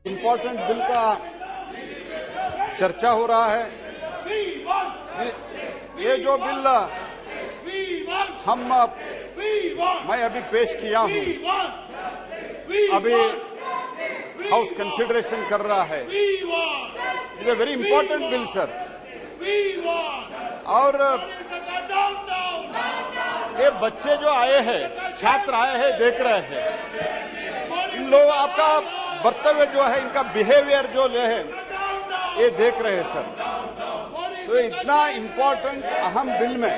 Important bill का चर्चा हो रहा है। ये जो बिल मैं अभी पेश किया हूं, अभी हाउस कंसिडरेशन कर रहा है। It is very important bill sir. और ये बच्चे जो आए हैं, छात्र आए हैं, देख रहे हैं, इन लोग आपका वक्तव्य जो है, इनका बिहेवियर जो है, ये देख रहे हैं सर। तो इतना इम्पोर्टेंट अहम बिल में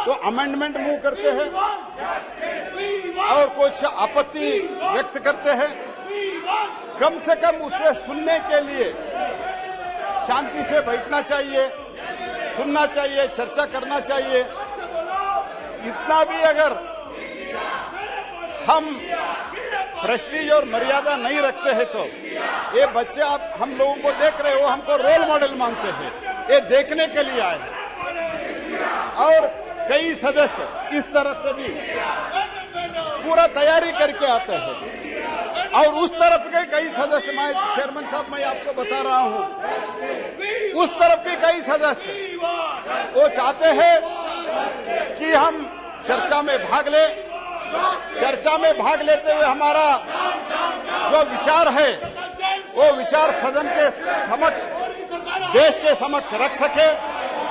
तो अमेंडमेंट मूव करते हैं और कुछ आपत्ति व्यक्त करते हैं। कम से कम उसे सुनने के लिए शांति से बैठना चाहिए, सुनना चाहिए, चर्चा करना चाहिए। इतना भी अगर हम प्रेस्टीज और मर्यादा नहीं रखते हैं तो ये बच्चे आप हम लोगों को देख रहे हो, हमको रोल मॉडल मानते हैं, ये देखने के लिए आए हैं। और कई सदस्य इस तरफ से भी पूरा तैयारी करके आते हैं और उस तरफ के कई सदस्य, मैं चेयरमैन साहब मैं आपको बता रहा हूं, उस तरफ के कई सदस्य वो चाहते हैं कि हम चर्चा में भाग ले। चर्चा में भाग लेते हुए हमारा जो विचार है वो विचार सदन के समक्ष, देश के समक्ष रख सके।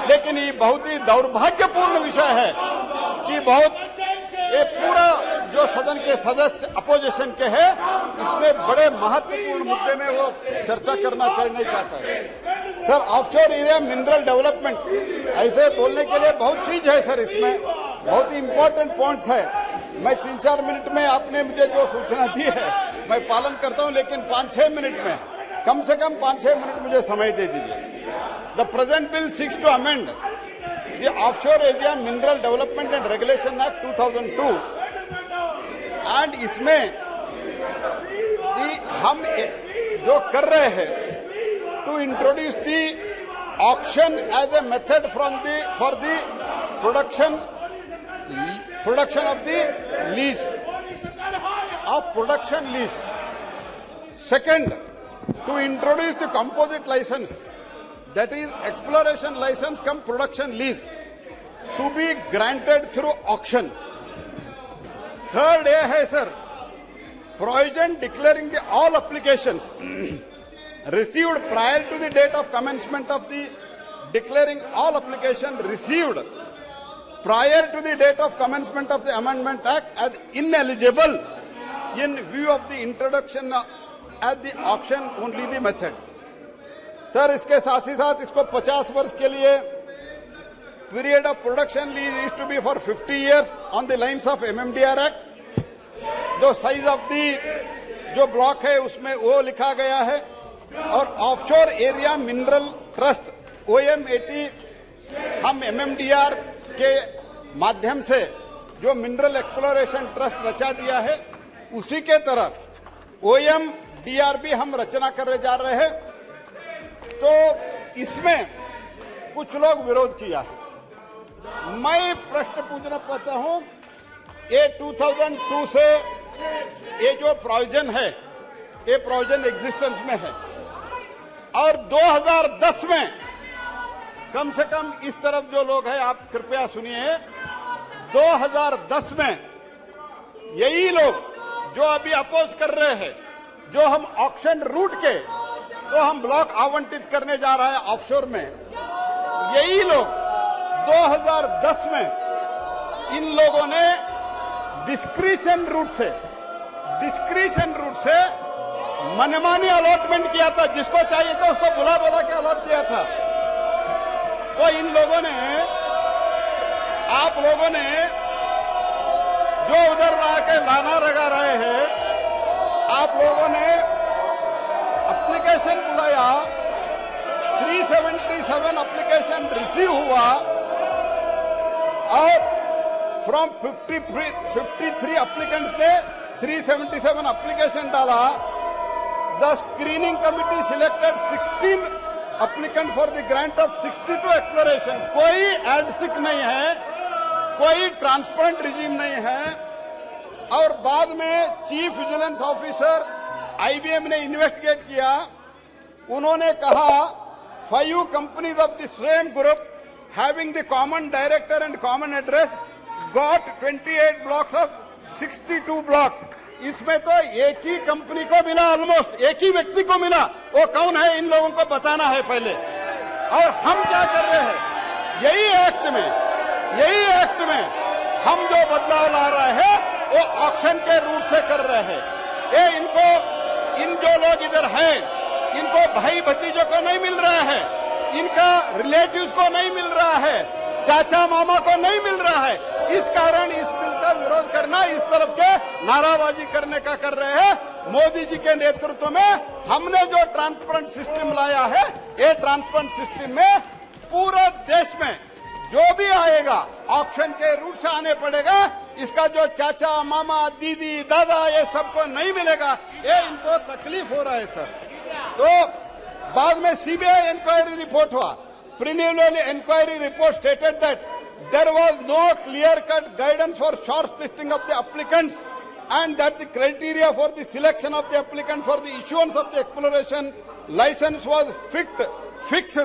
लेकिन ये बहुत ही दुर्भाग्यपूर्ण विषय है कि बहुत ये पूरा जो सदन के सदस्य अपोजिशन के हैं, इतने बड़े महत्वपूर्ण मुद्दे में वो चर्चा करना नहीं चाहता है। Sir, offshore area mineral development ऐसे बोलने के लिए बहुत चीज है सर, इसमें बहुत ही इंपॉर्टेंट पॉइंट्स है। मैं 3-4 मिनट में आपने मुझे जो सूचना दी है मैं पालन करता हूं, लेकिन 5-6 मिनट में, कम से कम 5-6 मिनट मुझे समय दे दीजिए। The present bill seeks to amend the offshore area mineral development and regulation act 2002 and इसमें हम जो कर रहे हैं to introduce the auction as a method for the production of the lease, of production lease. Second, to introduce the composite license, that is exploration license cum production lease, to be granted through auction. Third है sir, provision declaring the all applications received prior to the date of commencement of the declaring all application received prior to the date of commencement of the Amendment Act as ineligible in view of the introduction at the auction only the method. Sir, इसके साथ ही साथ इसको 50 वर्ष के लिए period of production lease is to be for 50 years on the lines of MMDR Act. जो size of the जो block है उसमें वो लिखा गया है। और offshore area mineral trust OM80 हम MMDR के माध्यम से जो मिनरल एक्सप्लोरेशन ट्रस्ट रचा दिया है, उसी के तरह OMDR भी हम रचना करने जा रहे हैं। तो इसमें कुछ लोग विरोध किया है। मैं प्रश्न पूछना चाहता हूं, ये 2002 से ये जो प्रोविजन है, ये प्रोविजन एग्जिस्टेंस में है और 2010 में कम से कम इस तरफ जो लोग हैं, आप कृपया सुनिए, 2010 में यही लोग जो अभी अपोज कर रहे हैं, जो हम ऑक्शन रूट के तो हम ब्लॉक आवंटित करने जा रहे हैं ऑफशोर में, यही लोग 2010 में इन लोगों ने डिस्क्रिशन रूट से मनमानी अलॉटमेंट किया था। जिसको चाहिए था उसको बुला के अलॉट किया था। तो इन लोगों ने, आप लोगों ने जो उधर आके लाना लगा रहे हैं, आप लोगों ने एप्लीकेशन बुलाया, 377 एप्लीकेशन रिसीव हुआ और फ्रॉम 53 एप्लीकेंट्स ने 377 एप्लीकेशन डाला। The screening committee selected 16 applicant for the grant of 62 exploration. कोई एडस्टिक नहीं है, कोई ट्रांसपेरेंट रिजीम नहीं है। और बाद में चीफ विजिलेंस ऑफिसर आईबीएम ने इन्वेस्टिगेट किया, उन्होंने कहा 5 companies of the same group having the common director and common address got 28 blocks of 62 blocks. इसमें तो एक ही कंपनी को मिला, ऑलमोस्ट एक ही व्यक्ति को मिला। वो कौन है, इन लोगों को बताना है पहले। और हम क्या कर रहे हैं, यही एक्ट में हम जो बदलाव ला रहे हैं वो ऑक्शन के रूप से कर रहे हैं। ये इन जो लोग इधर हैं, इनको भाई भतीजों को नहीं मिल रहा है, इनका रिलेटिव्स को नहीं मिल रहा है, चाचा मामा को नहीं मिल रहा है। इस कारण इस बिल का विरोध करना, इस तरफ के नाराबाजी करने का कर रहे हैं। मोदी जी के नेतृत्व में हमने जो ट्रांसपेरेंट सिस्टम लाया है, ये ट्रांसपेरेंट सिस्टम में पूरे देश में जो भी आएगा ऑक्शन के रूट से आने पड़ेगा। इसका जो चाचा मामा दीदी दादा ये सबको नहीं मिलेगा, ये इनको तकलीफ हो रहा है सर। तो बाद में सीबीआई इंक्वायरी रिपोर्ट हुआ। Preliminary inquiry report stated that there was no clear-cut guidance for shortlisting of the applicants, and that the criteria for the selection of the applicant for the issuance of the exploration license was fixed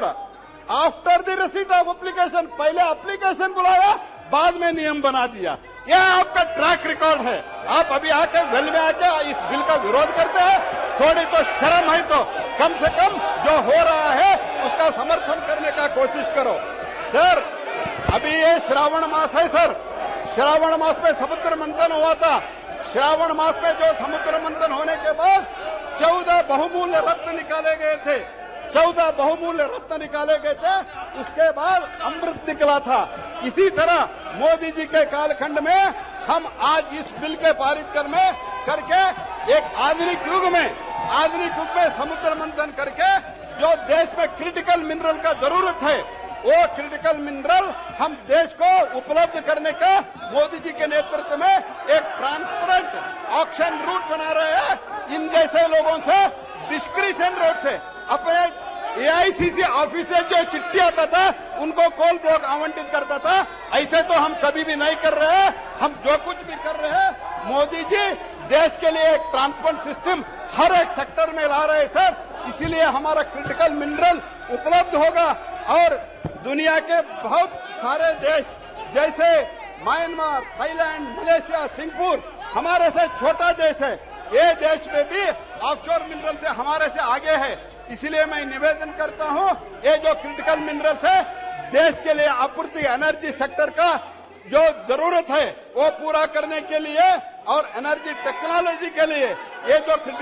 after the receipt of application। पहले application बुलाया, बाद में नियम बना दिया। यह आपका track record है। आप अभी आके वेल में आके इस बिल का विरोध करते हैं। थोड़ी तो शर्म है, तो कम से कम जो हो रहा है उसका समर्थन करने का कोशिश करो सर। अभी ये श्रावण मास है सर, श्रावण मास में समुद्र मंथन हुआ था। श्रावण मास में जो समुद्र मंथन होने के बाद 14 बहुमूल्य रत्न निकाले गए थे, 14 बहुमूल्य रत्न निकाले गए थे। उसके बाद अमृत निकला था। इसी तरह मोदी जी के कालखंड में हम आज इस बिल के पारित करके एक आधुनिक युग में समुद्र मंथन करके जो देश में क्रिटिकल मिनरल का जरूरत है, वो क्रिटिकल मिनरल हम देश को उपलब्ध करने का मोदी जी के नेतृत्व में एक ट्रांसपेरेंट ऑक्शन रूट बना रहे हैं। इन जैसे लोगों से डिस्क्रिशन रोड से अपने एआईसीसी ऑफिस से जो चिट्ठी आता था उनको कोल ब्लॉक आवंटित करता था। ऐसे तो हम कभी भी नहीं कर रहे हैं। हम जो कुछ भी कर रहे हैं, मोदी जी देश के लिए एक ट्रांसपेरेंट सिस्टम हर एक सेक्टर में ला रहे हैं सर। इसीलिए हमारा क्रिटिकल मिनरल उपलब्ध होगा। और दुनिया के बहुत सारे देश जैसे म्यांमार, थाईलैंड, मलेशिया, सिंगापुर हमारे से छोटा देश है, ये देश में भी ऑफशोर मिनरल से हमारे से आगे है। इसलिए मैं निवेदन करता हूं, ये जो क्रिटिकल मिनरल्स है देश के लिए आपूर्ति एनर्जी सेक्टर का जो जरूरत है वो पूरा करने के लिए और एनर्जी टेक्नोलॉजी के लिए ये जो